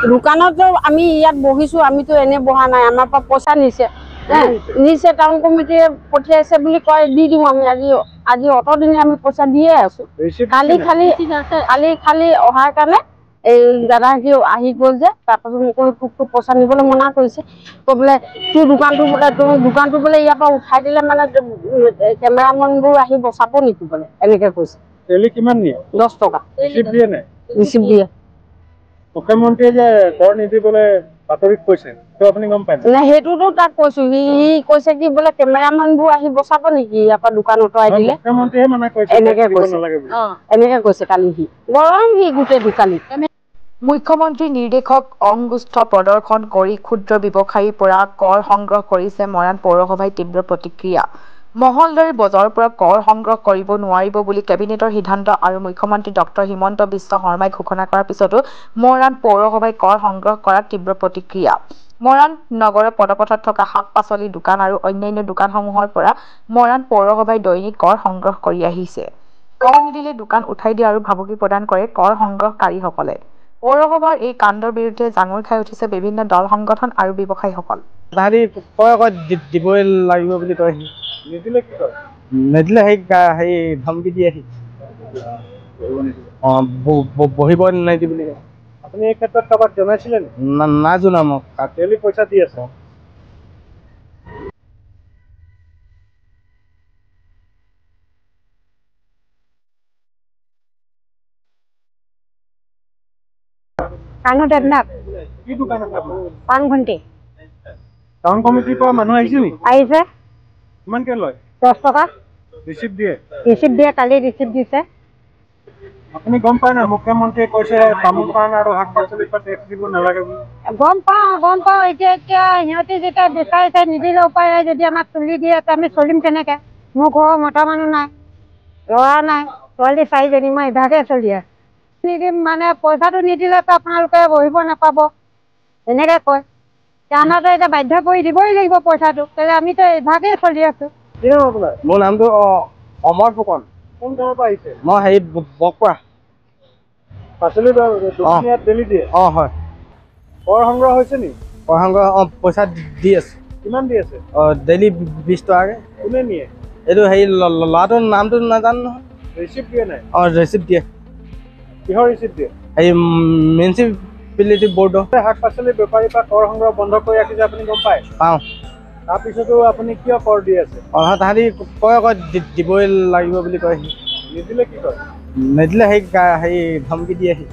দোকানতো আমি ইয়াত বহিছো, আমিতো এনে বহা নাই, আমাৰ পৰা পইচা নিছে নিছে টাউন কমিটিয়ে পঠিয়াইছে বুলি কয়, দি দিওঁ আমি। আজি অত দিনে আমি পইচা দিয়ে আছো। খালি অহাৰ কাৰণে এই দাদাগৰাকী আহি গ'ল যে, তাৰপাছত মোক পইচা নিবলৈ মনা কৰিছে। কৈ বোলে তোৰ দোকানটো বোলে ইয়াৰ পৰা উঠাই দিলে মানে কেমেৰামেনবোৰ আহি বচাব নেকি বোলে, এনেকে কৈছে। কিমান নিয়ে? 10 টকা। ৰিচিপ্ট দিয়ে। মুখ্যমন্ত্ৰীয়ে যে কৰ নিদিবলৈ বাতৰিত কৈছে, তো আপুনি গম পায় নাই? সেইটোতো তাক কৈছো, সি কৈছে কি বোলে কেমেৰামেনবোৰ আহি বচাব নেকি ইয়াৰ পৰা দোকান উঠোৱাই দিলে, মুখ্যমন্ত্ৰীয়ে মানে কৈছে এনেকে কৈছে। এনেকে কৈছে কালি সি গৰম সি গোটেই দোকানী। মুখ্যমন্ত্ৰীৰ নিৰ্দেশক অংগুষ্ঠ প্ৰদৰ্শন কৰি ক্ষুদ্ৰ ব্যৱসায়ীৰ পৰা কৰ সংগ্ৰহ কৰিছে মৰাণ পৌৰসভাই তীব্ৰ প্ৰতিক্ৰিয়া। মহলদাৰী বজাৰৰ পৰা কৰ সংগ্ৰহ কৰিব নোৱাৰিব বুলি কেবিনেটৰ সিদ্ধান্ত আৰু মুখ্যমন্ত্ৰী ডক্টৰ হিমন্ত বিশ্ব শৰ্মাই ঘোষণা কৰাৰ পিছতো মৰাণ পৌৰসভাই কৰ সংগ্ৰহ কৰাত তীব্ৰ প্ৰতিক্ৰিয়া। মৰাণ নগৰৰ পদপথত থকা শাক-পাচলিৰ দোকান আৰু অন্যান্য দোকানসমূহৰ পৰা মৰাণ পৌৰসভাই দৈনিক কৰ সংগ্ৰহ কৰি আহিছে। কৰ নিদিলে দোকান উঠাই দিয়ে আৰু ভাবুকি প্ৰদান কৰে কৰ সংগ্ৰহকাৰীসকলে। পৌৰসভাৰ এই কাণ্ডৰ বিৰুদ্ধে জাঙুৰ খাই উঠিছে বিভিন্ন দল সংগঠন আৰু ব্যৱসায়ীসকল। দিবই লাগিব বুলি কয়, নিদিলে কি কয়? নিদিলে সেই ধমকি দিয়ে সি, বহিব নিদি বুলি। আপুনি এই ক্ষেত্ৰত কাৰোবাক জনাইছিলে? নাই জনা মোক। ডেইলি পইচা দি আছে। কি দোকান আছে আপোনাৰ? পাণ ঘণ্টি। টাউন কমিটিৰ পৰা মানুহ আহিছে নি? আহিছে। কিমানকে লয়? 10 টকা। ৰিচিপ্ট দিয়ে? ৰিচিপ্ট দিয়ে, কালি ৰিচিপ্ট দিছে। আপুনি গম পায় না মুখ্যমন্ত্ৰীয়ে কৈছে তামোল পাণ আৰু শাক পাচলিৰ পৰা টেক্স দিব নালাগে বুলি? গম পাওঁ। এতিয়া সিহঁতি যেতিয়া বিচাৰিছে নিদিলে উপায় নাই, যদি আমাক তুলি দিয়ে আমি চলিম কেনেকে? মোৰ ঘৰৰ মতা মানুহ নাই, ল'ৰা নাই, ছোৱালী 4জনী, মই ইভাগে চলি আছো। নিদিম মানে পইচাটো নিদিলেতো আপোনালোকে বহিব নাপাব, এনেকে কয়। আমাৰতো এতিয়া বাধ্য কৰি দিবই লাগিব পইচাটো, তেতিয়াহ'লে আমিতো ইভাগে চলি আছো। কি নাম আপোনাৰ? মোৰ নামটো অমৰ ফুকন। কোন গাঁৱৰ পৰা আহিছে? মই বকপৰা। পাচলি দোকান ইয়াত ডেইলি দিয়ে? হয়। কৰ সংগ্ৰহ হৈছে নি? কৰ সংগ্ৰহ পইচা দি আছে। কিমান দি আছে? ডেইলি 20 টকাকে। কোনে নিয়ে? এইটো ল'ৰাটোৰ নামটো নাজানো নহয়। ৰিচিপ্ট দিয়ে নাই? ৰিচিপ্ট দিয়ে। কিহৰ ৰিচিপ্ট দিয়ে? মিউনিচিপালিটি বৰ্ডৰ। শাক পাচলি বেপাৰীৰ পৰা কৰ সংগ্ৰহ বন্ধ কৰি ৰাখিছে, আপুনি গম পায়? পাওঁ। তাৰপিছতো আপুনি কিয় কৰ দি আছে? তাহাঁতি কয় দিবই লাগিব বুলি কয়। নিদিলে কি কয়? নিদিলে সেই ধমকি দিয়ে সি,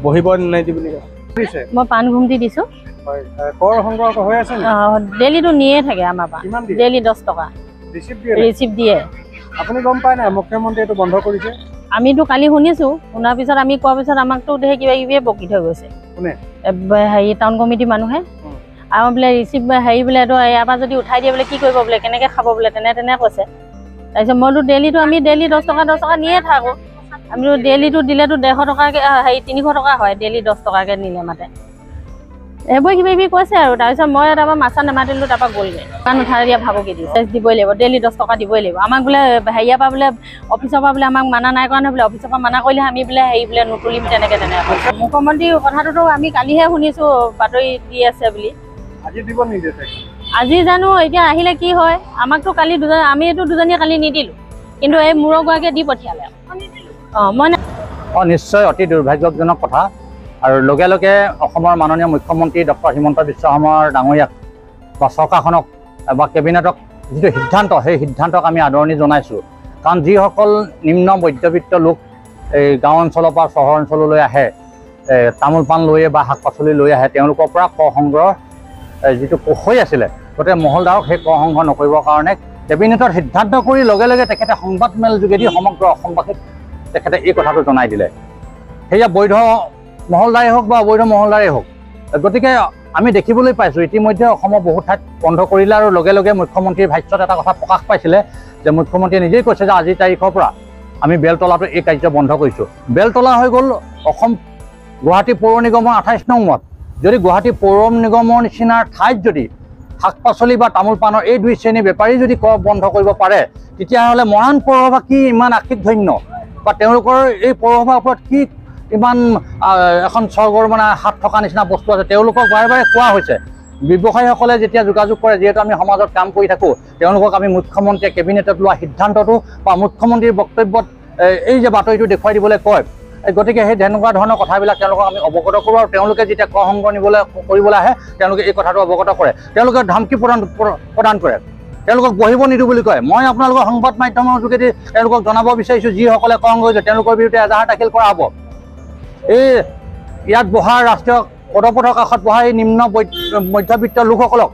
বহিব নিদি বুলি কয়। মই পাণ ঘুমটি দিছো। কৰ সংগ্ৰহ হৈ আছে নি? ডেইলিটো নিয়ে থাকে আমাৰ পৰা। ডেইলি 10 টকা। ৰিচিপ্ট দিয়ে। আপুনি গম পায় নাই মুখ্যমন্ত্ৰীয়ে এইটো বন্ধ কৰিছে? আমিতো কালি শুনিছো, শুনাৰ পিছত আমি কোৱাৰ পিছত আমাকতো ধেৰ কিবা কিবিয়ে বকি থৈ গৈছে। কোনে? টাউন কমিটিৰ মানুহে। আৰু বোলে ৰিচিপ্ট বোলে ইয়াৰ পৰা যদি উঠাই দিয়ে বোলে কি কৰিব বোলে, কেনেকে খাব বোলে, তেনে কৈছে। তাৰপিছত মইতো আমি ডেইলি 10 টকা নিয়ে থাকো। আমিতো ডেইলিটো দিলেতো 150 টকাকে 300 টকা হয়, ডেইলি 10 টকাকে নিলে মাতে। এইবোৰ কিবা কিবি কৈছে আৰু। তাৰপিছত মই তাৰপৰা মাছা নামাতিলো, তাৰপৰা গ'লগৈ। দোকান উঠাই দিয়া ভাবুকি দিছে, দিবই লাগিব, ডেইলি 10 টকা দিবই লাগিব। আমাক বোলে হেৰিয়াৰ পৰা বোলে অফিচৰ পৰা বোলে আমাক মানা নাই কৰা নহয় বোলে, অফিচৰ পৰা মানা কৰিলে আমি বোলে বোলে নুতুলিম, তেনেকে মুখ্যমন্ত্ৰীৰ কথাটোতো আমি কালিহে শুনিছো, বাতৰি দি আছে বুলি। আজি দিব নিদিয়ে? আজি জানো এতিয়া আহিলে কি হয়। আমাকতো কালি আমিতো দুজনীয়ে কালি নিদিলো, কিন্তু এই মূৰগৰাকীয়ে দি পঠিয়ালে। নিশ্চয় অতি দুৰ্ভাগ্যজনক কথা। আৰু লগে লগে অসমৰ মাননীয় মুখ্যমন্ত্ৰী ডক্টৰ হিমন্ত বিশ্ব শৰ্মা ডাঙৰীয়াক বা চৰকাৰখনক বা কেবিনেটক যিটো সিদ্ধান্ত, সেই সিদ্ধান্তক আমি আদৰণি জনাইছোঁ। কাৰণ যিসকল নিম্ন মধ্যবিত্ত লোক এই গাঁও অঞ্চলৰ পৰা চহৰ অঞ্চললৈ আহে, তামোল পাণ লৈয়ে বা শাক পাচলি লৈ আহে, তেওঁলোকৰ পৰা কৰ সংগ্ৰহ যিটো হৈ আছিলে, গতিকে মহলদাৰক সেই কৰ সংগ্ৰহ নকৰিবৰ কাৰণে কেবিনেটত সিদ্ধান্ত কৰি লগে লগে তেখেতে সংবাদমেল যোগেদি সমগ্ৰ অসমবাসীক তেখেতে এই কথাটো জনাই দিলে। সেয়া বৈধ মহলদাৰেই হওক বা অবৈধ মহলদাৰেই হওক। গতিকে আমি দেখিবলৈ পাইছোঁ ইতিমধ্যে অসমৰ বহু ঠাইত বন্ধ কৰিলে, আৰু লগে লগে মুখ্যমন্ত্ৰীৰ ভাষ্যত এটা কথা প্ৰকাশ পাইছিলে যে মুখ্যমন্ত্ৰীয়ে নিজেই কৈছে যে আজিৰ তাৰিখৰ পৰা আমি বেলতলাটো এই কাৰ্য বন্ধ কৰিছোঁ। বেলতলা হৈ গ'ল অসম গুৱাহাটী পৌৰ নিগমৰ 28 নং ৱাৰ্ড। যদি গুৱাহাটী পৌৰ নিগমৰ নিচিনাৰ ঠাইত যদি শাক পাচলি বা তামোল পাণৰ এই 2 শ্ৰেণীৰ বেপাৰী যদি কৰ বন্ধ কৰিব পাৰে, তেতিয়াহ'লে মৰাণ পৌৰসভা কি ইমান আশীক ধন্য বা তেওঁলোকৰ এই পৌৰসভাৰ ওপৰত কি ইমান এখন স্বৰ্গৰ মানে হাত থকা নিচিনা বস্তু আছে তেওঁলোকক বাৰে বাৰে কোৱা হৈছে ব্যৱসায়ীসকলে যেতিয়া যোগাযোগ কৰে যিহেতু আমি সমাজত কাম কৰি থাকোঁ তেওঁলোকক আমি মুখ্যমন্ত্ৰীয়ে কেবিনেটত লোৱা সিদ্ধান্তটো বা মুখ্যমন্ত্ৰীৰ বক্তব্যত এই যে বাতৰিটো দেখুৱাই দিবলৈ কয় গতিকে সেই তেনেকুৱা ধৰণৰ কথাবিলাক তেওঁলোকক আমি অৱগত কৰোঁ আৰু তেওঁলোকে যেতিয়া কৰ সংগ্ৰহ কৰিবলৈ আহে তেওঁলোকে এই কথাটো অৱগত কৰে তেওঁলোকে ধমকি প্ৰদান কৰে তেওঁলোকক বহিব নিদিওঁ বুলি কয় মই আপোনালোকৰ সংবাদ মাধ্যমৰ যোগেদি তেওঁলোকক জনাব বিচাৰিছোঁ যিসকলে কৰ সংগ্ৰহ কৰিছে তেওঁলোকৰ বিৰুদ্ধে এজাহাৰ দাখিল কৰা হ'ব এই ইয়াত বহা ৰাষ্ট্ৰীয় পদপথৰ কাষত বহা এই নিম্ন মধ্যবিত্ত লোকসকলক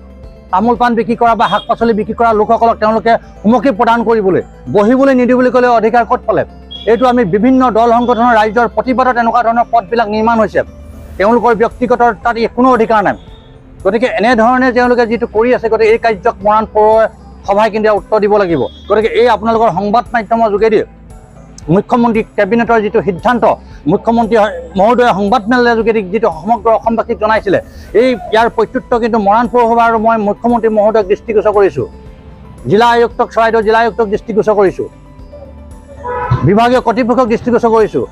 তামোল পাণ বিক্ৰী কৰা বা শাক পাচলি বিক্ৰী কৰা লোকসকলক তেওঁলোকে হুমকি প্ৰদান কৰিবলৈ বহিবলৈ নিদিওঁ বুলি ক'লে অধিকাৰ ক'ত পালে এইটো আমি বিভিন্ন দল সংগঠনৰ ৰাইজৰ প্ৰতিবাদত এনেকুৱা ধৰণৰ পদবিলাক নিৰ্মাণ হৈছে তেওঁলোকৰ ব্যক্তিগত তাত কোনো অধিকাৰ নাই গতিকে এনেধৰণে তেওঁলোকে যিটো কৰি আছে গতিকে এই কাৰ্যক মৰাণ পৌৰ সভাই কিন্তু উত্তৰ দিব লাগিব গতিকে এই আপোনালোকৰ সংবাদ মাধ্যমৰ যোগেদি মুখ্যমন্ত্ৰী কেবিনেটৰ যিটো সিদ্ধান্ত মুখ্যমন্ত্ৰী মহোদয়ে সংবাদমেলৰ যোগেদি যিটো সমগ্ৰ অসমবাসীক জনাইছিলে ইয়াৰ প্ৰত্যুত্তৰ কিন্তু মৰাণ পৌৰসভা আৰু মই মুখ্যমন্ত্ৰী মহোদয়ক দৃষ্টিগোচৰ কৰিছোঁ জিলা আয়ুক্তক চৰাইদেউ জিলা আয়ুক্তক দৃষ্টিগোচৰ কৰিছোঁ বিভাগীয় কৰ্তৃপক্ষক দৃষ্টিগোচৰ কৰিছোঁ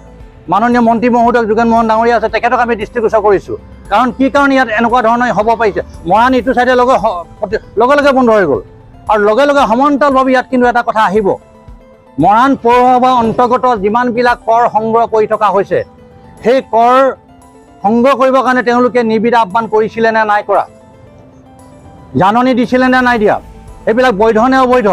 মাননীয় মন্ত্ৰী মহোদয়ক যোগেন মোহন ডাঙৰীয়া আছে তেখেতক আমি দৃষ্টিগোচৰ কৰিছোঁ কাৰণ কি কাৰণে ইয়াত এনেকুৱা ধৰণৰ হ'ব পাৰিছে মৰাণ ইটো চাইডে লগে বন্ধ হৈ গ'ল আৰু লগে সমান্তৰালভাৱে ইয়াত কিন্তু এটা কথা আহিব মৰাণ পৌৰসভা অন্তৰ্গত যিমানবিলাক কৰ সংগ্ৰহ কৰি থকা হৈছে সেই কৰ সংগ্ৰহ কৰিবৰ কাৰণে তেওঁলোকে নিবিদ আহ্বান কৰিছিলে নে নাই কৰা জাননী দিছিলে নে নাই দিয়া এইবিলাক বৈধ নে অবৈধ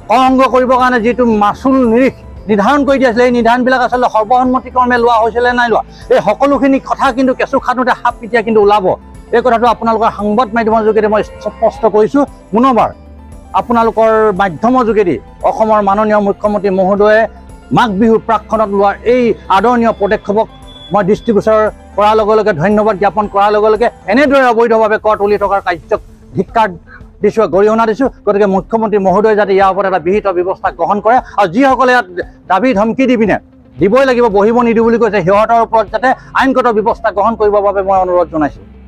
কৰ সংগ্ৰহ কৰিবৰ কাৰণে যিটো মাচুল নিৰিখ নিৰ্ধাৰণ কৰি দিয়াছিলে এই নিৰ্ধাৰণবিলাক আচলতে সৰ্বসন্মতিক্ৰমে লোৱা হৈছিলে নাই লোৱা এই সকলোখিনি কথা কিন্তু কেঁচু খাটোতে সাপ পিটিয়া কিন্তু ওলাব এই কথাটো আপোনালোকৰ সংবাদ মাধ্যমৰ যোগেদি মই স্পষ্ট কৰিছোঁ পুনৰবাৰ আপোনালোকৰ মাধ্যমৰ যোগেদি অসমৰ মাননীয় মুখ্যমন্ত্ৰী মহোদয়ে মাঘ বিহুৰ প্ৰাকক্ষণত লোৱা এই আদৰণীয় পদক্ষেপক মই দৃষ্টিগোচৰ কৰাৰ লগে ধন্যবাদ জ্ঞাপন কৰাৰ লগে এনেদৰে অবৈধভাৱে কৰ তুলি থকাৰ কাৰ্যক ধিক্কাৰ দিছোঁ গৰিহণা দিছোঁ গতিকে মুখ্যমন্ত্ৰী মহোদয়ে যাতে ইয়াৰ ওপৰত এটা বিহিত ব্যৱস্থা গ্ৰহণ কৰে আৰু যিসকলে ইয়াত দাবী ধমকি দি পিনে দিবই লাগিব বহিব নিদিওঁ বুলি কৈছে সিহঁতৰ ওপৰত যাতে আইনগত ব্যৱস্থা গ্ৰহণ কৰিবৰ বাবে মই অনুৰোধ জনাইছোঁ